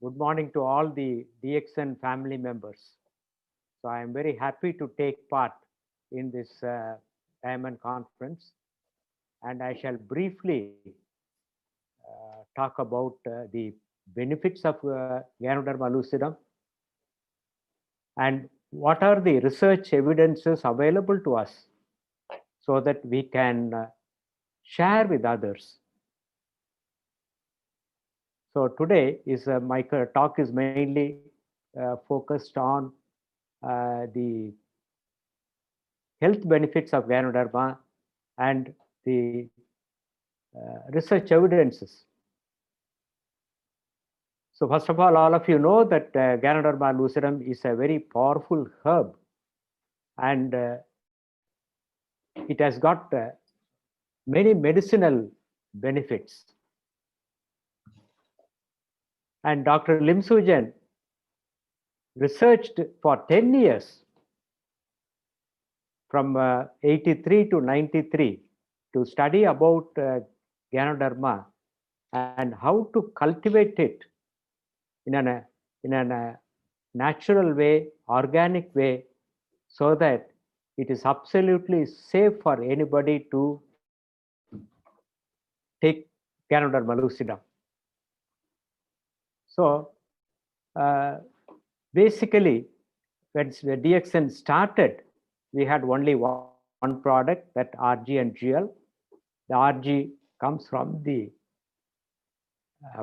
Good morning to all the DXN family members. So I am very happy to take part in this Diamond Conference, and I shall briefly talk about the benefits of Ganoderma lucidum and what are the research evidences available to us so that we can share with others. So today is my talk is mainly focused on the health benefits of Ganoderma and the research evidences. So first of all of you know that Ganoderma lucidum is a very powerful herb, and it has got many medicinal benefits. And Dr. Lim Soo-jen researched for 10 years from 83 to 93 to study about Ganoderma and how to cultivate it in a natural way, organic way, so that it is absolutely safe for anybody to take Ganoderma lucidum. So basically, when the DXN started, we had only one product, that RG and GL. The RG comes from the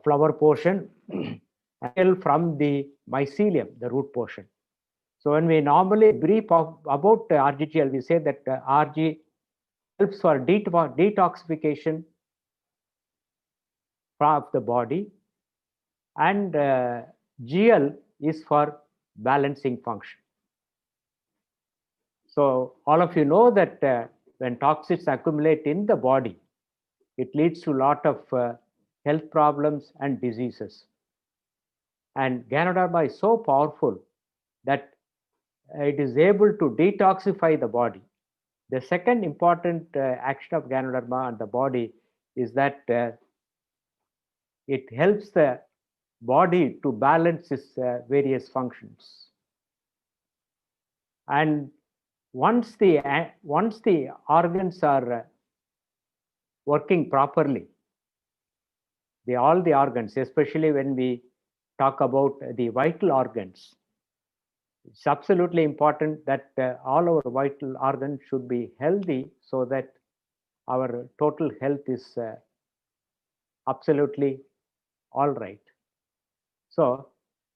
flower portion, and from the mycelium, the root portion. So when we normally brief about RGGL, we say that RG helps for detoxification of the body, and GL is for balancing function. So all of you know that when toxins accumulate in the body, it leads to a lot of health problems and diseases. And Ganoderma is so powerful that it is able to detoxify the body. The second important action of Ganoderma on the body is that it helps the body to balance its various functions. And once the organs are working properly, all the organs, especially when we talk about the vital organs, it's absolutely important that all our vital organs should be healthy so that our total health is absolutely all right. So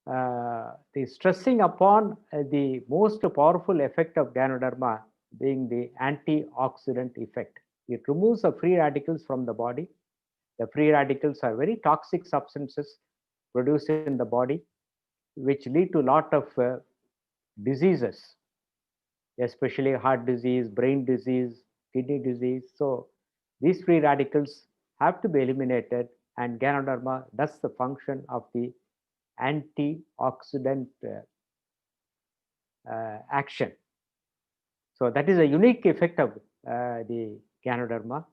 the stressing upon the most powerful effect of Ganoderma being the antioxidant effect. It removes the free radicals from the body. The free radicals are very toxic substances produced in the body, which lead to a lot of diseases, especially heart disease, brain disease, kidney disease. So these free radicals have to be eliminated, and Ganoderma does the function of the antioxidant action. So that is a unique effect of the Ganoderma.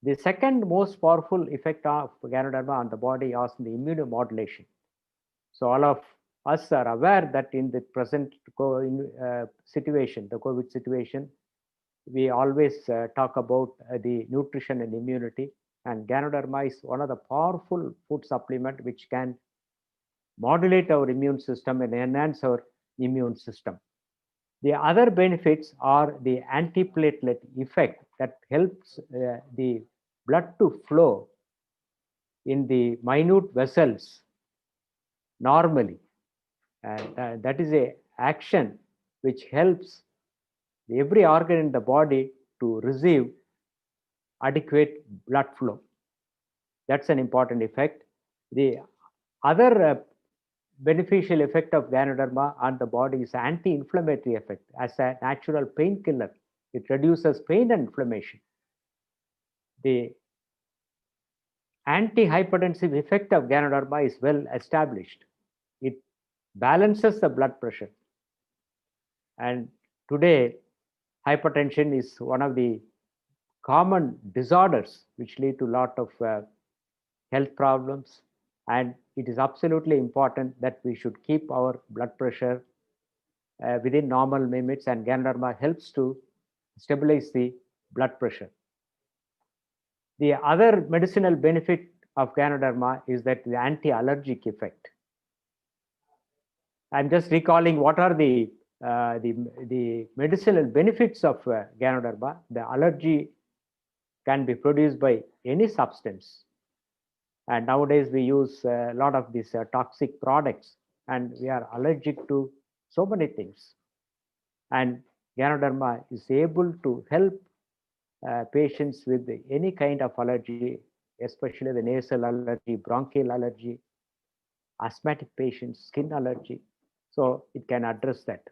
The second most powerful effect of Ganoderma on the body is the immunomodulation. So all of us are aware that in the present situation, the COVID situation, we always talk about the nutrition and immunity, and Ganoderma is one of the powerful food supplement which can modulate our immune system and enhance our immune system. The other benefits are the antiplatelet effect that helps the blood to flow in the minute vessels normally. And that is a action which helps every organ in the body to receive adequate blood flow. That's an important effect. The other beneficial effect of Ganoderma on the body is anti-inflammatory effect. As a natural painkiller, it reduces pain and inflammation. The anti-hypertensive effect of Ganoderma is well established. It balances the blood pressure. And today, hypertension is one of the common disorders which lead to a lot of health problems. And it is absolutely important that we should keep our blood pressure within normal limits, and Ganoderma helps to stabilize the blood pressure. The other medicinal benefit of Ganoderma is that the anti-allergic effect. I'm just recalling what are the medicinal benefits of Ganoderma. The allergy can be produced by any substance, and nowadays we use a lot of these toxic products, and we are allergic to so many things. And Ganoderma is able to help patients with any kind of allergy, especially the nasal allergy, bronchial allergy, asthmatic patients, skin allergy. So it can address that.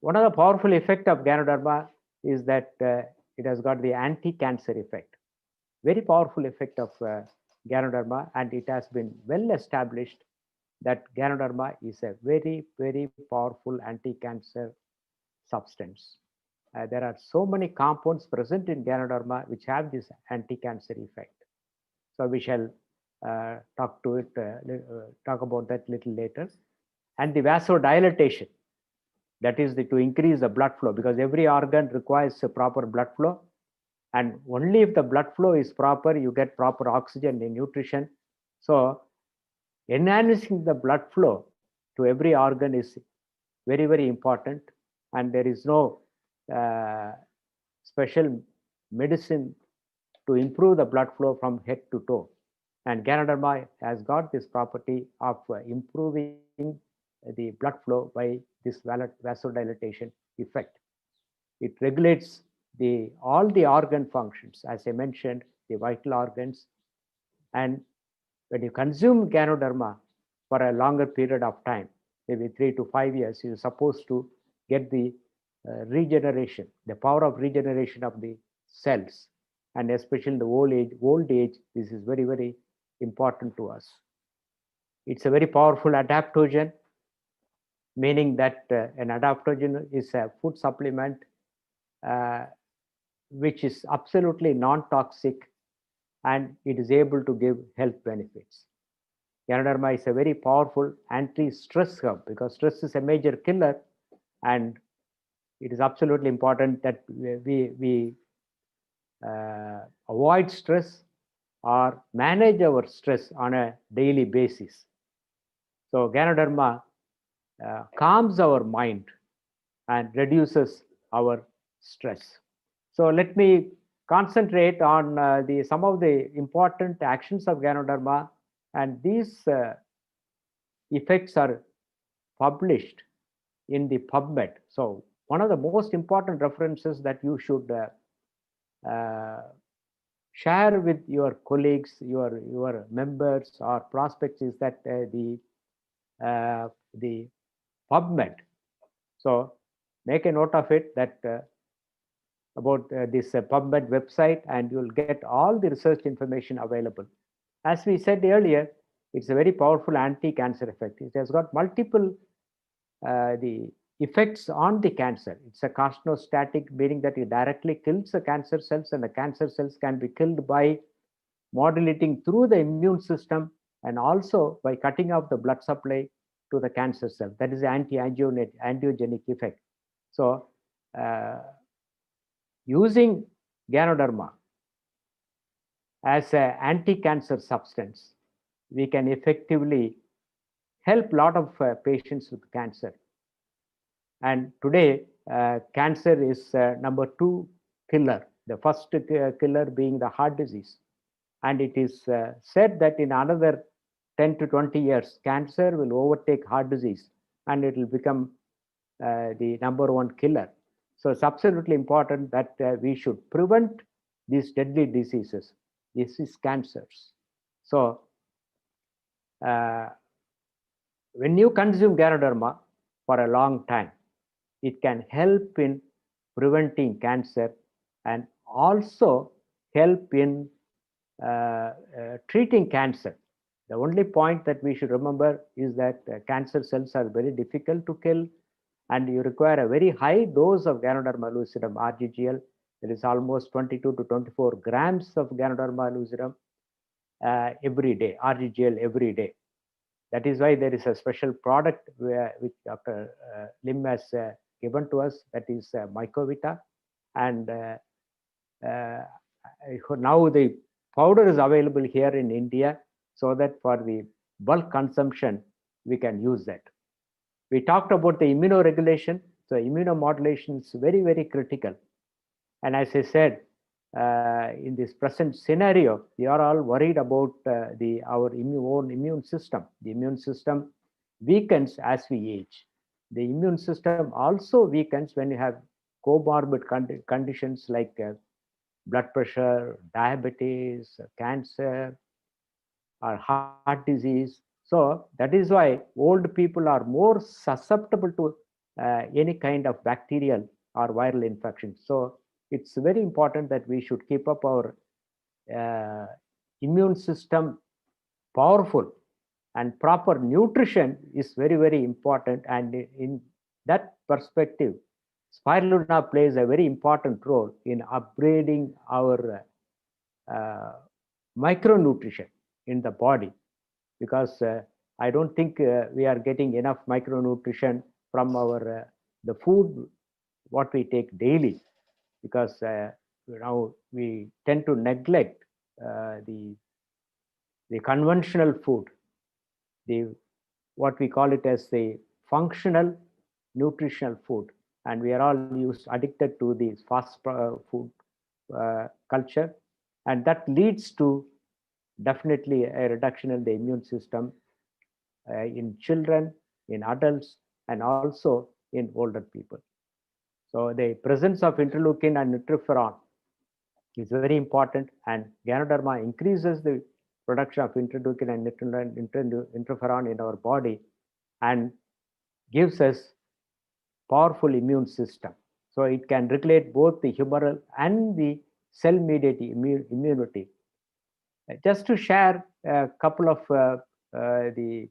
One of the powerful effect of Ganoderma is that it has got the anti-cancer effect. Very powerful effect of Ganoderma, and it has been well established that Ganoderma is a very, very powerful anti-cancer substance. There are so many compounds present in Ganoderma which have this anti-cancer effect. So we shall talk about that little later. And the vasodilatation, that is to increase the blood flow, because every organ requires a proper blood flow. And only if the blood flow is proper, you get proper oxygen and nutrition. So enhancing the blood flow to every organ is very, very important. And there is no special medicine to improve the blood flow from head to toe. And Ganoderma has got this property of improving the blood flow by this vasodilatation effect. It regulates all the organ functions, as I mentioned, the vital organs. And when you consume Ganoderma for a longer period of time, maybe 3 to 5 years, you're supposed to get the regeneration, the power of regeneration of the cells, and especially in the old age, this is very, very important to us. It's a very powerful adaptogen, meaning that an adaptogen is a food supplement which is absolutely non-toxic, and it is able to give health benefits. Ganoderma is a very powerful anti-stress herb, because stress is a major killer, and it is absolutely important that we avoid stress or manage our stress on a daily basis. So Ganoderma calms our mind and reduces our stress. So let me concentrate on some of the important actions of Ganoderma, and these effects are published in the PubMed. So one of the most important references that you should share with your colleagues, your members or prospects is that the PubMed. So make a note of it, that about this PubMed website, and you'll get all the research information available. As we said earlier, it's a very powerful anti-cancer effect. It has got multiple the effects on the cancer. It's a carcinostatic, meaning that it directly kills the cancer cells, and the cancer cells can be killed by modulating through the immune system, and also by cutting off the blood supply to the cancer cell. That is the angiogenic effect. So using Ganoderma as an anti-cancer substance, we can effectively help a lot of patients with cancer. And today, cancer is number 2 killer, the first killer being the heart disease. And it is said that in another 10 to 20 years, cancer will overtake heart disease, and it will become the number 1 killer. So it's absolutely important that we should prevent these deadly diseases. This is cancers. So when you consume Ganoderma for a long time, it can help in preventing cancer and also help in treating cancer. The only point that we should remember is that cancer cells are very difficult to kill, and you require a very high dose of Ganoderma lucidum RGGL. There is almost 22 to 24 grams of Ganoderma lucidum every day, RGGL every day. That is why there is a special product which Dr. Lim has given to us, that is Mycovita. And now the powder is available here in India, so that for the bulk consumption, we can use that. We talked about the immunoregulation. So immunomodulation is very, very critical. And as I said, in this present scenario, we are all worried about our own immune system. The immune system weakens as we age. The immune system also weakens when you have comorbid conditions like blood pressure, diabetes, cancer, or heart disease. So that is why old people are more susceptible to any kind of bacterial or viral infection. So it's very important that we should keep up our immune system powerful, and proper nutrition is very, very important. And in that perspective, spirulina plays a very important role in upgrading our micronutrition in the body, because I don't think we are getting enough micronutrition from our the food what we take daily, because now we tend to neglect the conventional food, the what we call it as the functional nutritional food, and we are all addicted to the fast food culture, and that leads to definitely a reduction in the immune system in children, in adults, and also in older people. So the presence of interleukin and interferon is very important, and Ganoderma increases the production of interleukin and interferon in our body and gives us powerful immune system. So it can regulate both the humoral and the cell-mediated immunity. Just to share a couple of the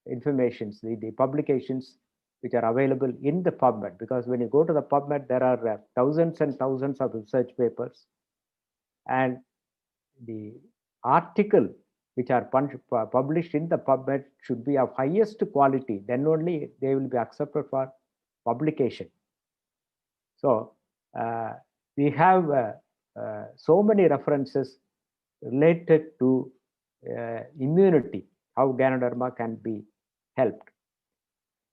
informations, the publications which are available in the PubMed, because when you go to the PubMed, there are thousands and thousands of research papers, and the article which are published in the PubMed should be of highest quality, then only they will be accepted for publication. So we have so many references related to immunity, how Ganoderma can be helped,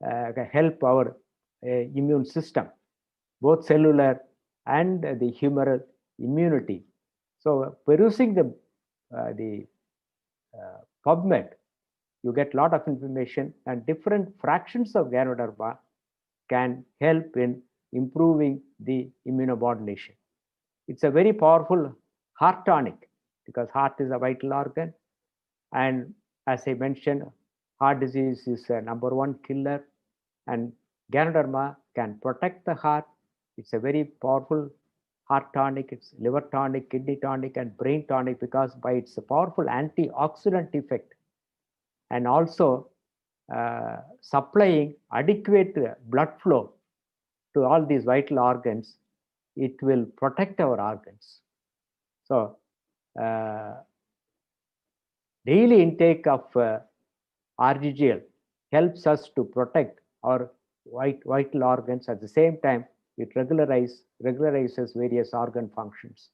help our immune system, both cellular and the humoral immunity. So perusing the PubMed, you get a lot of information, and different fractions of Ganoderma can help in improving the immunomodulation. It's a very powerful heart tonic, because heart is a vital organ, and as I mentioned, heart disease is a #1 killer, and Ganoderma can protect the heart. It's a very powerful heart tonic. It's liver tonic, kidney tonic, and brain tonic, because by its powerful antioxidant effect, and also supplying adequate blood flow to all these vital organs, it will protect our organs. So daily intake of RGGL helps us to protect our vital organs. At the same time, it regularizes various organ functions.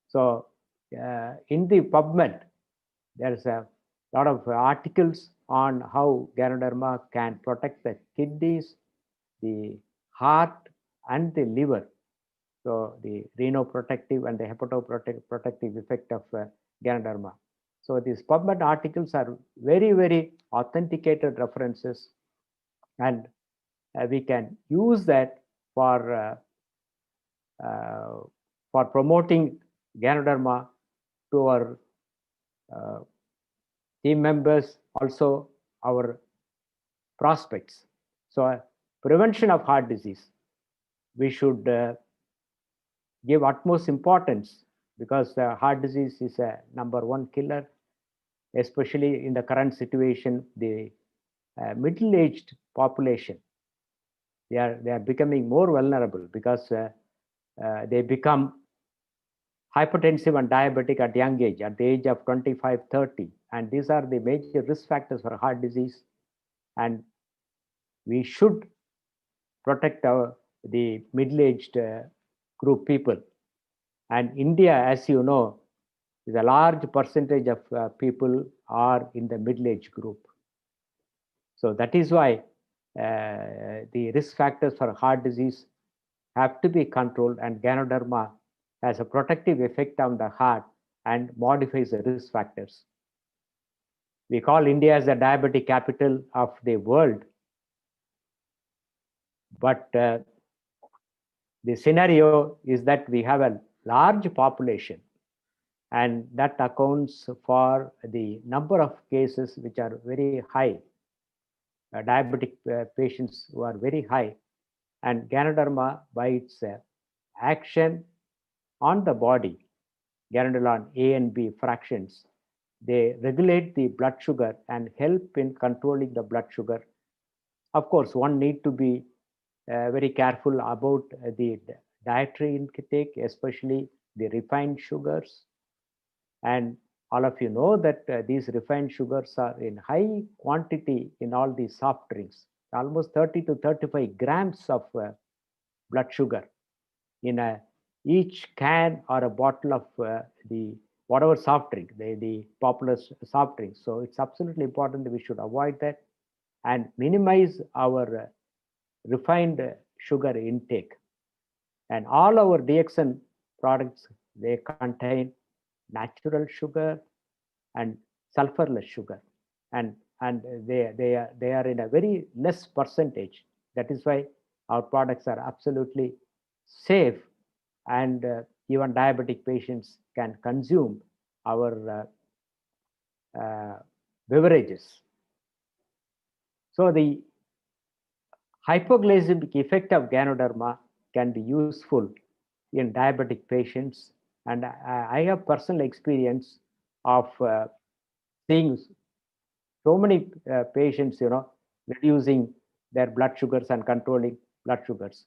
So in the PubMed, there's a lot of articles on how Ganoderma can protect the kidneys, the heart, and the liver. So the renoprotective and the hepatoprotective effect of Ganoderma. So these PubMed articles are very, very authenticated references, and we can use that for promoting Ganoderma to our team members, also our prospects. So prevention of heart disease, we should give utmost importance, because heart disease is a #1 killer, especially in the current situation. The middle-aged population, they are becoming more vulnerable, because they become hypertensive and diabetic at young age, at the age of 25, 30. and these are the major risk factors for heart disease. And we should protect the middle-aged group people. And India, as you know, is a large percentage of people are in the middle-age group. So that is why the risk factors for heart disease have to be controlled, and Ganoderma has a protective effect on the heart and modifies the risk factors. We call India as the diabetic capital of the world, but the scenario is that we have a large population, and that accounts for the number of cases which are very high, diabetic patients who are very high. And Ganoderma, by its action on the body, Ganodolon A and B fractions, they regulate the blood sugar and help in controlling the blood sugar. Of course, one need to be very careful about the dietary intake, especially the refined sugars. And all of you know that these refined sugars are in high quantity in all these soft drinks, almost 30 to 35 grams of blood sugar in each can or a bottle of the whatever soft drink, the popular soft drinks. So it's absolutely important that we should avoid that and minimize our refined sugar intake. And all our DXN products, they contain natural sugar and sulfurless sugar, and they are in a very less percentage. That is why our products are absolutely safe, and even diabetic patients can consume our beverages. So the hypoglycemic effect of Ganoderma can be useful in diabetic patients, and I have personal experience of seeing so many patients, reducing their blood sugars and controlling blood sugars.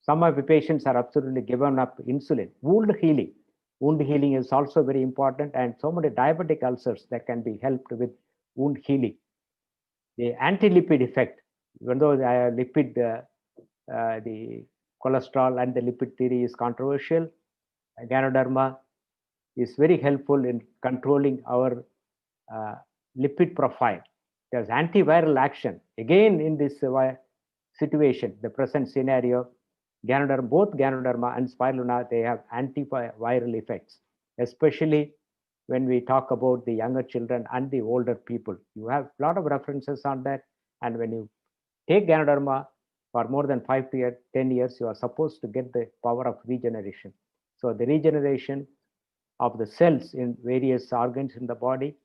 Some of the patients are absolutely given up insulin. Wound healing is also very important, and so many diabetic ulcers that can be helped with wound healing. The anti-lipid effect, even though the cholesterol and the lipid theory is controversial, Ganoderma is very helpful in controlling our lipid profile. There's antiviral action. Again, in this situation, the present scenario, both Ganoderma and Spirulina, they have antiviral effects, especially when we talk about the younger children and the older people. You have a lot of references on that. And when you take Ganoderma for more than 5 to 10 years, you are supposed to get the power of regeneration. So the regeneration of the cells in various organs in the body.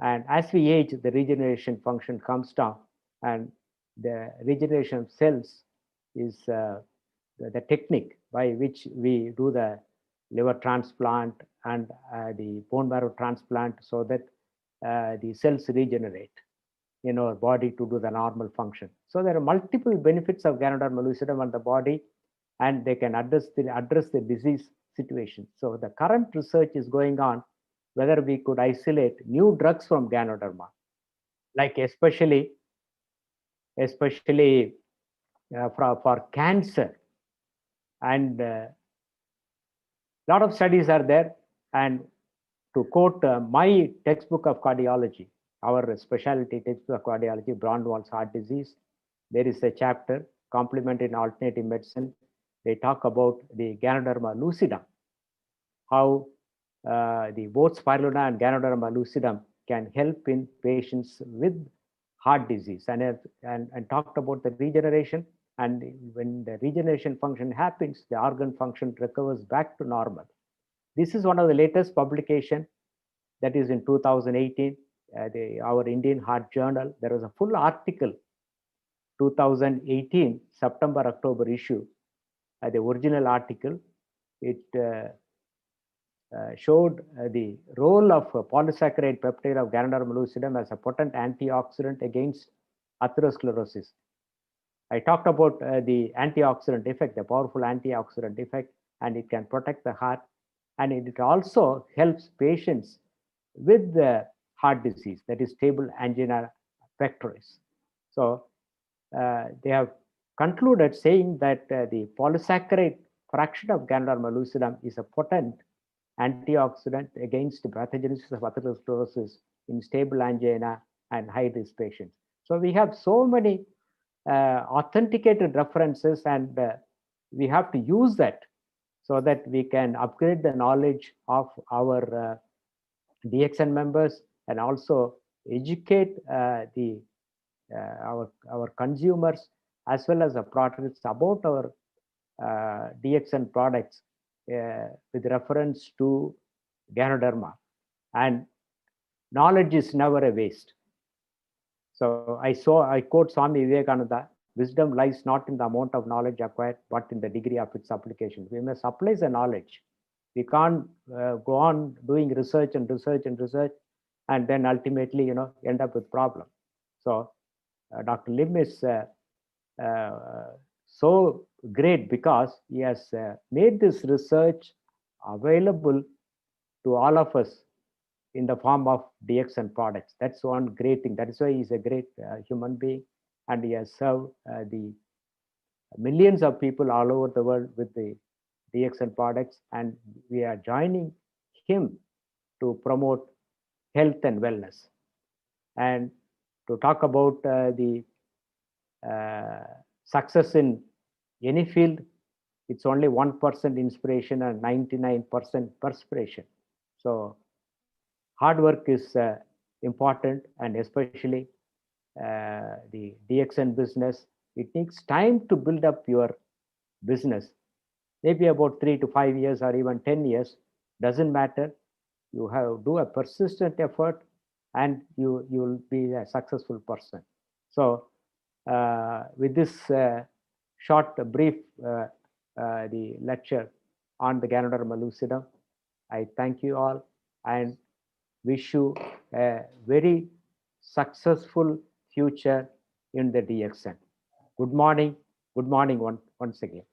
And as we age, the regeneration function comes down, and the regeneration of cells is the technique by which we do the liver transplant and the bone marrow transplant, so that the cells regenerate in our body to do the normal function. So there are multiple benefits of Ganoderma lucidum on the body, and they can address the disease situation. So the current research is going on whether we could isolate new drugs from Ganoderma, like especially for cancer. And a lot of studies are there. And to quote my textbook of cardiology, our specialty textbook of cardiology, Braunwald's heart disease, there is a chapter, Complement in Alternative Medicine. They talk about the Ganoderma lucidum, how both Spirulina and Ganoderma lucidum can help in patients with heart disease, and talked about the regeneration. And when the regeneration function happens, the organ function recovers back to normal. This is one of the latest publication, that is in 2018, our Indian Heart Journal. There was a full article, 2018 September-October issue, the original article. It showed the role of polysaccharide peptide of Ganoderma lucidum as a potent antioxidant against atherosclerosis. I talked about the antioxidant effect, the powerful antioxidant effect, and it can protect the heart. and it also helps patients with the heart disease, that is stable angina pectoris. So they have concluded saying that the polysaccharide fraction of Ganoderma lucidum is a potent antioxidant against the pathogenesis of atherosclerosis in stable angina and high-risk patients. So we have so many authenticated references, and we have to use that so that we can upgrade the knowledge of our DXN members and also educate our consumers as well as the products about our DXN products with reference to Ganoderma. And knowledge is never a waste. So I quote Swami Vivekananda: wisdom lies not in the amount of knowledge acquired, but in the degree of its application. We must apply the knowledge. We can't go on doing research and research and research, and then ultimately, end up with problem. So Dr. Lim is so great because he has made this research available to all of us in the form of DXN products. That's one great thing. That is why he's a great human being, and he has served the millions of people all over the world with the DXN products, and we are joining him to promote health and wellness. And to talk about the success in any field, it's only 1% inspiration and 99% perspiration. So hard work is important, and especially the DXN business, it takes time to build up your business. Maybe about 3 to 5 years or even 10 years, doesn't matter. You have do a persistent effort, and you will be a successful person. So with this short brief the lecture on the Ganoderma lucidum, I thank you all and wish you a very successful future in the DXN. Good morning once again.